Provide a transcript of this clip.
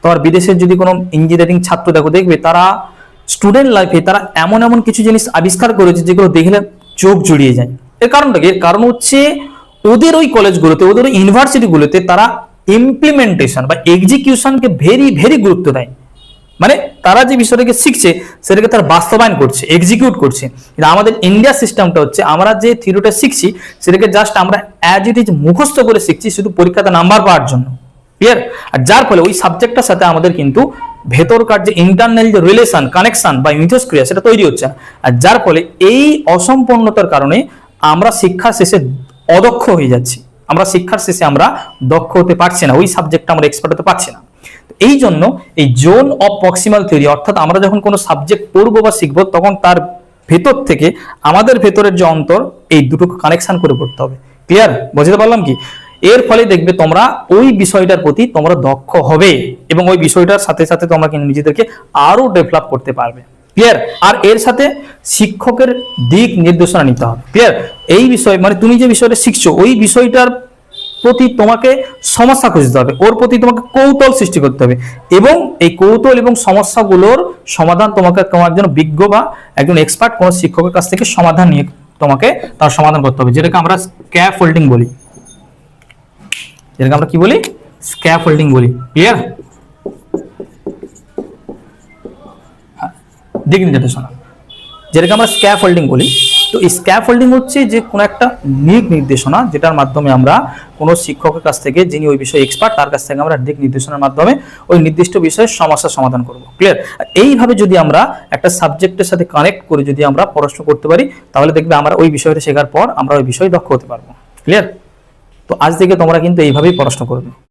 তোমার বিদেশের যদি কোনো ইঞ্জিনিয়ারিং ছাত্র দেখো, দেখবে তারা স্টুডেন্ট লাইফে তারা এমন এমন কিছু জিনিস আবিষ্কার করেছে যেগুলো দেখলে চোখ জুড়িয়ে যায়। এর কারণটা কি? এর কারণ হচ্ছে ওদের ওই কলেজগুলোতে, ওদের ওই ইউনিভার্সিটিগুলোতে তারা ইমপ্লিমেন্টেশন বা এক্সিকিউশনকে ভেরি ভেরি গুরুত্ব দেয়। মানে তারা যে বিষয়টাকে শিখছে সেটাকে তারা বাস্তবায়ন করছে, এক্সিকিউট করছে। কিন্তু আমাদের ইন্ডিয়া সিস্টেমটা হচ্ছে আমরা যে থিওরিটা শিখছি সেটাকে জাস্ট আমরা অ্যাজ ইট ইজ মুখস্থ করে শিখছি শুধু পরীক্ষাতে নাম্বার পাওয়ার জন্য। ক্লিয়ার? আর যার ফলে ওই সাবজেক্টটার সাথে আমাদের কিন্তু ভেতরকার যে ইন্টারনাল যে রিলেশন, কানেকশন বা মিথস্ক্রিয়া সেটা তৈরি হচ্ছে না। আর যার ফলে এই অসম্পূর্ণতার কারণে আমরা শিক্ষা শেষে অদক্ষ হয়ে যাচ্ছি। আমরা শিক্ষার শেষে আমরা দক্ষ হতে পারছি না, ওই সাবজেক্টটা আমরা এক্সপার্ট হতে পারছি না। এই জন্য এই জোন অফ প্রক্সিমাল থিওরি, অর্থাৎ আমরা যখন কোনো সাবজেক্ট পড়বো বা শিখবো তখন তার ভেতর থেকে আমাদের ভেতরের যে অন্তর, এই দুটোকে কানেকশন করে পড়তে হবে। ক্লিয়ার? বুঝতে পারলাম কি? এর ফলে দেখবে তোমরা ওই বিষয়টার প্রতি তোমরা দক্ষ হবে এবং ওই বিষয়টার সাথে সাথে তোমরা কিন্তু নিজেদেরকে আরো ডেভেলপ করতে পারবে। ক্লিয়ার? আর এর সাথে শিক্ষকের দিক নির্দেশনা নিতে হবে। ক্লিয়ার? এই বিষয় মানে তুমি যে বিষয়টা শিখছো ওই বিষয়টার প্রতি তোমাকে সমস্যা খুঁজতে হবে, ওর প্রতি তোমাকে কৌতূহল সৃষ্টি করতে হবে এবং এই কৌতূহল এবং সমস্যাগুলোর সমাধান তোমাকে তোমার একজন বিজ্ঞ বা একজন এক্সপার্ট কোনো শিক্ষকের কাছ থেকে সমাধান নিয়ে তোমাকে তার সমাধান করতে হবে, যেটাকে আমরা স্ক্যাফোল্ডিং বলি। যেটাকে আমরা কি বলি? স্ক্যাফোল্ডিং বলি। ক্লিয়ার? দিক নির্দেশনা, যেটাকে আমরা স্ক্যাফোল্ডিং বলি। তো এই স্ক্যাফোল্ডিং হচ্ছে যে কোনো একটা দিক নির্দেশনা যেটার মাধ্যমে আমরা কোনো শিক্ষকের কাছ থেকে, যিনি ওই বিষয়ে এক্সপার্ট, তার কাছ থেকে আমরা দিক নির্দেশনার মাধ্যমে ওই নির্দিষ্ট বিষয়ে সমস্যার সমাধান করব। ক্লিয়ার? এইভাবে যদি আমরা একটা সাবজেক্টের সাথে কানেক্ট করে যদি আমরা পড়াশোনা করতে পারি তাহলে দেখবে আমরা ওই বিষয়টা শেখার পর আমরা ওই বিষয়ে দক্ষ হতে পারবো। ক্লিয়ার? তো আজ থেকে তোমরা কিন্তু এইভাবেই পড়াশোনা করবে।